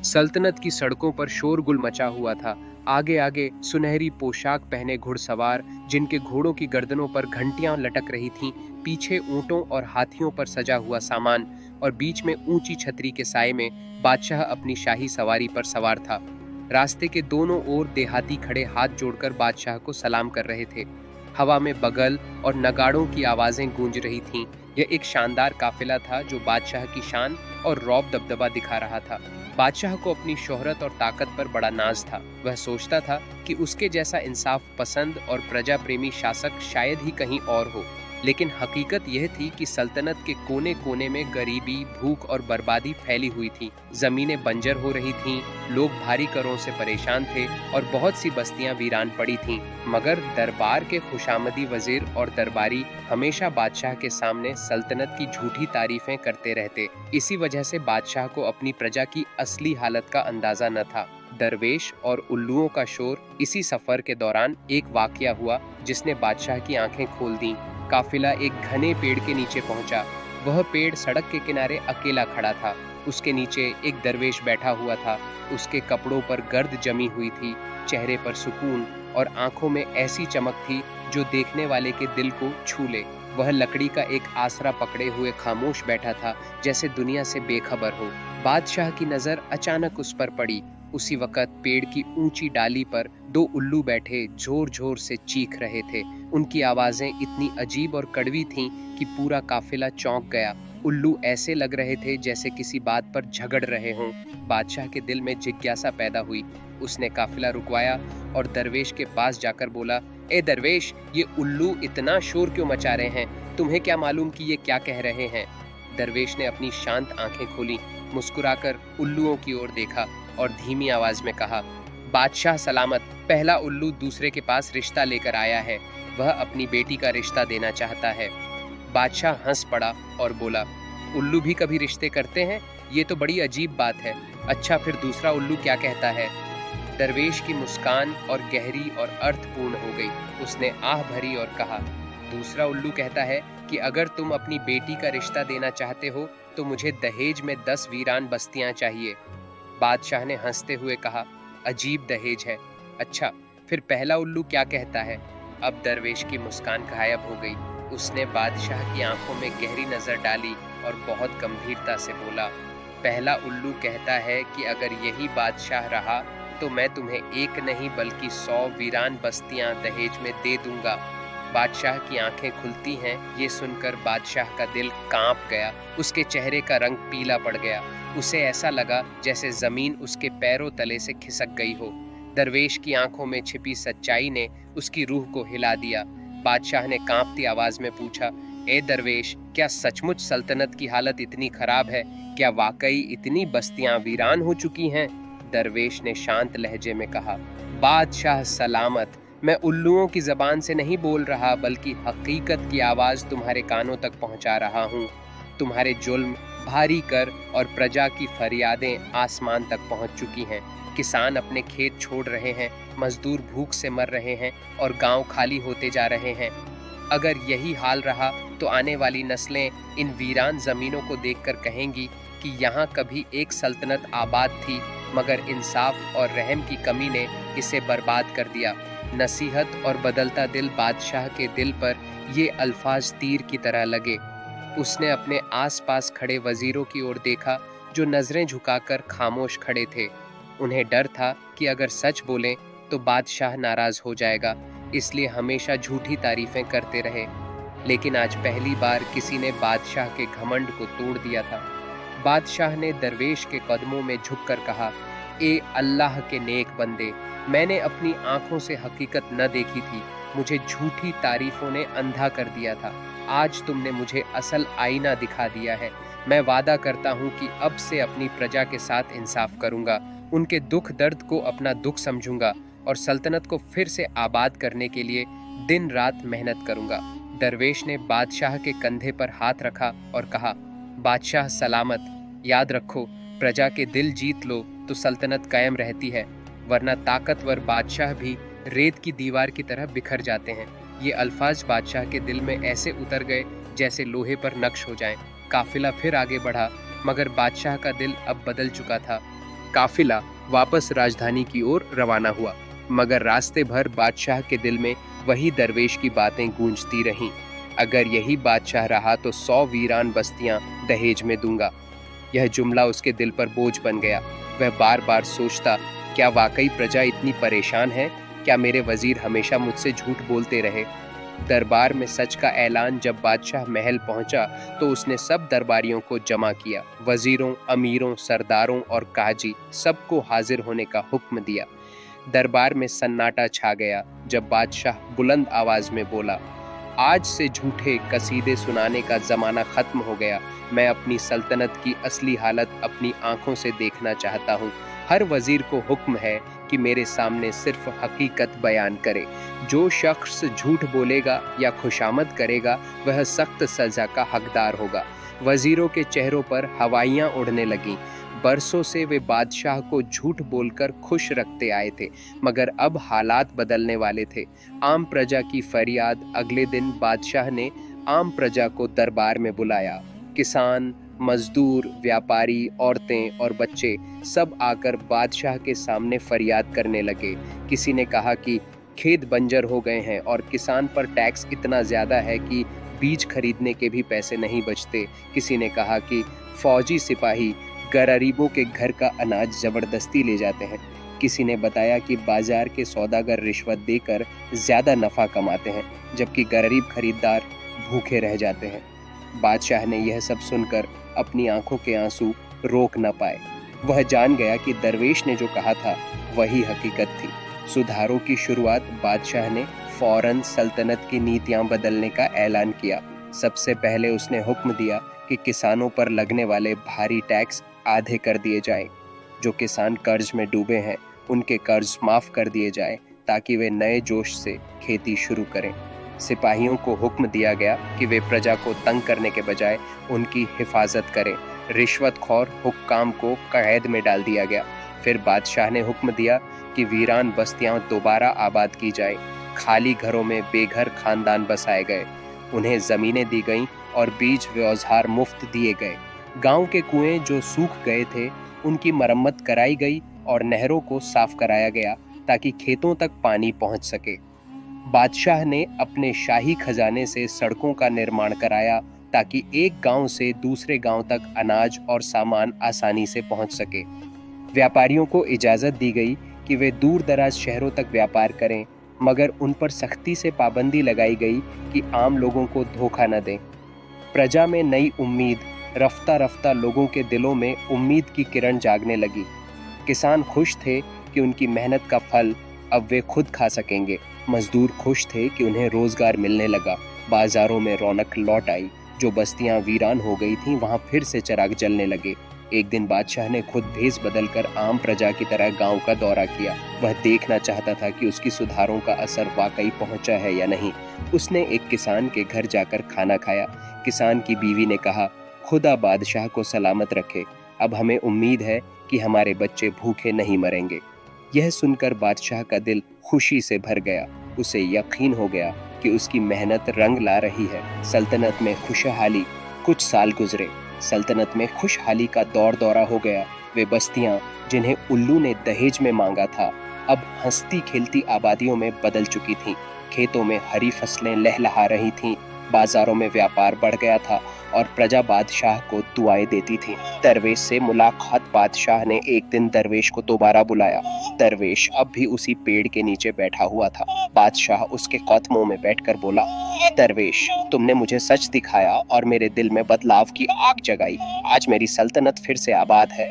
सल्तनत की सड़कों पर शोरगुल मचा हुआ था। आगे आगे सुनहरी पोशाक पहने घुड़सवार, जिनके घोड़ों की गर्दनों पर घंटियां लटक रही थीं, पीछे ऊंटों और हाथियों पर सजा हुआ सामान, और बीच में ऊंची छतरी के साए में बादशाह अपनी शाही सवारी पर सवार था। रास्ते के दोनों ओर देहाती खड़े हाथ जोड़कर बादशाह को सलाम कर रहे थे। हवा में बगल और नगाड़ों की आवाजें गूंज रही थीं। यह एक शानदार काफिला था जो बादशाह की शान और रौब दबदबा दिखा रहा था। बादशाह को अपनी शोहरत और ताकत पर बड़ा नाज था। वह सोचता था कि उसके जैसा इंसाफ पसंद और प्रजा प्रेमी शासक शायद ही कहीं और हो। लेकिन हकीकत यह थी कि सल्तनत के कोने कोने में गरीबी, भूख और बर्बादी फैली हुई थी। जमीनें बंजर हो रही थीं, लोग भारी करों से परेशान थे और बहुत सी बस्तियां वीरान पड़ी थीं। मगर दरबार के खुशामदी वजीर और दरबारी हमेशा बादशाह के सामने सल्तनत की झूठी तारीफें करते रहते। इसी वजह से बादशाह को अपनी प्रजा की असली हालत का अंदाजा न था। दरवेश और उल्लुओं का शोर। इसी सफर के दौरान एक वाकया हुआ जिसने बादशाह की आंखें खोल दी। काफिला एक घने पेड़ के नीचे पहुंचा। वह पेड़ सड़क के किनारे अकेला खड़ा था। उसके नीचे एक दरवेश बैठा हुआ था। उसके कपड़ों पर गर्द जमी हुई थी, चेहरे पर सुकून और आंखों में ऐसी चमक थी जो देखने वाले के दिल को छू ले। वह लकड़ी का एक आसरा पकड़े हुए खामोश बैठा था, जैसे दुनिया से बेखबर हो। बादशाह की नजर अचानक उस पर पड़ी। उसी वक्त पेड़ की ऊंची डाली पर दो उल्लू बैठे जोर जोर से चीख रहे थे। उनकी आवाजें इतनी अजीब और कड़वी थीं कि पूरा काफिला चौंक गया। उल्लू ऐसे लग रहे थे जैसे किसी बात पर झगड़ रहे हों। बादशाह के दिल में जिज्ञासा पैदा हुई। उसने काफिला रुकवाया और दरवेश के पास जाकर बोला, ए दरवेश, ये उल्लू इतना शोर क्यों मचा रहे हैं? तुम्हें क्या मालूम कि ये क्या कह रहे हैं? दरवेश ने अपनी शांत आंखें खोली, मुस्कुराकर उल्लुओं की ओर देखा और धीमी आवाज में कहा, बादशाह सलामत। पहला उल्लू दूसरे के पास रिश्ता लेकर आया है। वह अपनी बेटी का रिश्ता देना चाहता है। बादशाह हंस पड़ा और बोला, उल्लू भी कभी रिश्ते करते हैं? ये तो बड़ी अजीब बात है। अच्छा, फिर दूसरा उल्लू क्या कहता है? दरवेश की मुस्कान और गहरी और अर्थपूर्ण हो गई। उसने आह भरी और कहा, दूसरा उल्लू कहता है कि अगर तुम अपनी बेटी का रिश्ता देना चाहते हो तो मुझे दहेज में 10 वीरान बस्तियां चाहिए। बादशाह ने हंसते हुए कहा, अजीब दहेज है। अच्छा, फिर पहला उल्लू क्या कहता है? अब दरवेश की मुस्कान गायब हो गई। उसने बादशाह की आंखों में गहरी नजर डाली और बहुत गंभीरता से बोला, पहला उल्लू कहता है कि अगर यही बादशाह रहा तो मैं तुम्हें एक नहीं बल्कि 100 वीरान बस्तियां दहेज में दे दूंगा। बादशाह की आंखें खुलती हैं। ये सुनकर बादशाह का दिल कांप गया। उसके चेहरे का रंग पीला पड़ गया। उसे ऐसा लगा जैसे जमीन उसके पैरों तले से खिसक गई हो। दरवेश की आंखों में छिपी सच्चाई ने उसकी रूह को हिला दिया। बादशाह ने कांपती आवाज में पूछा, ए दरवेश, क्या सचमुच सल्तनत की हालत इतनी खराब है? क्या वाकई इतनी बस्तियां वीरान हो चुकी हैं? दरवेश ने शांत लहजे में कहा, बादशाह सलामत। मैं उल्लुओं की जबान से नहीं बोल रहा, बल्कि हकीकत की आवाज तुम्हारे कानों तक पहुंचा रहा हूं। तुम्हारे जुल्म, भारी कर और प्रजा की फरियादें आसमान तक पहुंच चुकी हैं। किसान अपने खेत छोड़ रहे हैं, मजदूर भूख से मर रहे हैं और गांव खाली होते जा रहे हैं। अगर यही हाल रहा तो आने वाली नस्लें इन वीरान जमीनों को देखकर कहेंगी कि यहाँ कभी एक सल्तनत आबाद थी, मगर इंसाफ और रहम की कमी ने इसे बर्बाद कर दिया। नसीहत और बदलता दिल बादशाह के दिल पर ये अल्फाज तीर की तरह लगे। उसने अपने आसपास खड़े वजीरों की ओर देखा जो नजरें झुकाकर खामोश खड़े थे। उन्हें डर था कि अगर सच बोलें तो बादशाह नाराज हो जाएगा, इसलिए हमेशा झूठी तारीफें करते रहे। लेकिन आज पहली बार किसी ने बादशाह के घमंड को तोड़ दिया था। बादशाह ने दरवेश के कदमों में झुककर कहा, ए अल्लाह के नेक बंदे, मैंने अपनी आंखों से हकीकत न देखी थी। मुझे झूठी तारीफों ने अंधा कर दिया था। आज तुमने मुझे असल आईना दिखा दिया है। मैं वादा करता हूँ कि अब से अपनी प्रजा के साथ इंसाफ करूंगा, उनके दुख दर्द को अपना दुख समझूंगा और सल्तनत को फिर से आबाद करने के लिए दिन रात मेहनत करूंगा। दरवेश ने बादशाह के कंधे पर हाथ रखा और कहा, बादशाह सलामत। याद रखो, प्रजा के दिल जीत लो तो सल्तनत कायम रहती है, वरना ताकतवर बादशाह भी रेत की दीवार की तरह बिखर जाते हैं। ये अल्फाज बादशाह के दिल में ऐसे उतर गए जैसे लोहे पर नक्श हो जाएं। काफिला फिर आगे बढ़ा, मगर बादशाह का दिल अब बदल चुका था। काफिला वापस राजधानी की ओर रवाना हुआ, मगर रास्ते भर बादशाह के दिल में वही दरवेश की बातें गूंजती रहीं। अगर यही बादशाह रहा तो 100 वीरान बस्तियां दहेज में दूंगा। यह जुमला उसके दिल पर बोझ बन गया। वह बार बार सोचता, क्या वाकई प्रजा इतनी परेशान है? क्या मेरे वजीर हमेशा मुझसे झूठ बोलते रहे? दरबार में सच का ऐलान जब बादशाह महल पहुंचा तो उसने सब दरबारियों को जमा किया। वजीरों, अमीरों, सरदारों और काजी सबको हाजिर होने का हुक्म दिया। दरबार में सन्नाटा छा गया जब बादशाह बुलंद आवाज में बोला, आज से झूठे कसीदे सुनाने का जमाना खत्म हो गया। मैं अपनी सल्तनत की असली हालत अपनी आंखों से देखना चाहता हूँ। हर वजीर को हुक्म है कि मेरे सामने सिर्फ हकीकत बयान करे। जो शख्स झूठ बोलेगा या खुशामद करेगा वह सख्त सजा का हकदार होगा। वजीरों के चेहरों पर हवाइयाँ उड़ने लगीं। बरसों से वे बादशाह को झूठ बोलकर खुश रखते आए थे, मगर अब हालात बदलने वाले थे। आम प्रजा की फरियाद। अगले दिन बादशाह ने आम प्रजा को दरबार में बुलाया। किसान, मजदूर, व्यापारी, औरतें और बच्चे सब आकर बादशाह के सामने फरियाद करने लगे। किसी ने कहा कि खेत बंजर हो गए हैं और किसान पर टैक्स इतना ज़्यादा है कि बीज खरीदने के भी पैसे नहीं बचते। किसी ने कहा कि फौजी सिपाही गरीबों के घर का अनाज ज़बरदस्ती ले जाते हैं। किसी ने बताया कि बाजार के सौदागर रिश्वत देकर ज़्यादा नफ़ा कमाते हैं, जबकि गरीब खरीदार भूखे रह जाते हैं। बादशाह ने यह सब सुनकर अपनी आंखों के आंसू रोक न पाए। वह जान गया कि दरवेश ने जो कहा था वही हकीकत थी। सुधारों की शुरुआत बादशाह ने फौरन सल्तनत की नीतियां बदलने का ऐलान किया। सबसे पहले उसने हुक्म दिया कि किसानों पर लगने वाले भारी टैक्स आधे कर दिए जाएं। जो किसान कर्ज में डूबे हैं उनके कर्ज माफ कर दिए जाएं, ताकि वे नए जोश से खेती शुरू करें। सिपाहियों को हुक्म दिया गया कि वे प्रजा को तंग करने के बजाय उनकी हिफाजत करें। रिश्वतखोर हुक्काम को कैद में डाल दिया गया। फिर बादशाह ने हुक्म दिया कि वीरान बस्तियां दोबारा आबाद की जाए। खाली घरों में बेघर खानदान बसाए गए। उन्हें जमीनें दी गईं और बीज व औजार मुफ्त दिए गए। गांव के कुएं जो सूख गए थे उनकी मरम्मत कराई गई और नहरों को साफ कराया गया ताकि खेतों तक पानी पहुंच सके। बादशाह ने अपने शाही खजाने से सड़कों का निर्माण कराया ताकि एक गांव से दूसरे गांव तक अनाज और सामान आसानी से पहुंच सके। व्यापारियों को इजाज़त दी गई कि वे दूर दराज शहरों तक व्यापार करें, मगर उन पर सख्ती से पाबंदी लगाई गई कि आम लोगों को धोखा न दें। प्रजा में नई उम्मीद। रफ्ता रफ्ता लोगों के दिलों में उम्मीद की किरण जागने लगी। किसान खुश थे कि उनकी मेहनत का फल अब वे खुद खा सकेंगे। मजदूर खुश थे कि उन्हें रोजगार मिलने लगा। बाजारों में रौनक लौट आई। जो बस्तियां वीरान हो गई थीं वहां फिर से चिराग जलने लगे। एक दिन बादशाह ने खुद भेस बदलकर आम प्रजा की तरह गांव का दौरा किया। वह देखना चाहता था कि उसकी सुधारों का असर वाकई पहुंचा है या नहीं। उसने एक किसान के घर जाकर खाना खाया। किसान की बीवी ने कहा, खुदा बादशाह को सलामत रखे। अब हमें उम्मीद है कि हमारे बच्चे भूखे नहीं मरेंगे। यह सुनकर बादशाह का दिल खुशी से भर गया। उसे यकीन हो गया कि उसकी मेहनत रंग ला रही है। सल्तनत में खुशहाली। कुछ साल गुजरे। सल्तनत में खुशहाली का दौर दौरा हो गया। वे बस्तियां जिन्हें उल्लू ने दहेज में मांगा था अब हंसती खेलती आबादियों में बदल चुकी थीं। खेतों में हरी फसलें लहलहा रही थीं। बाजारों में व्यापार बढ़ गया था और प्रजा बादशाह को दुआएं देती थी। दरवेश से मुलाकात। बादशाह ने एक दिन दरवेश को दोबारा बुलाया। दरवेश अब भी उसी पेड़ के नीचे बैठा हुआ था। बादशाह उसके कदमों में बैठकर बोला, दरवेश, तुमने मुझे सच दिखाया और मेरे दिल में बदलाव की आग जगाई। आज मेरी सल्तनत फिर से आबाद है।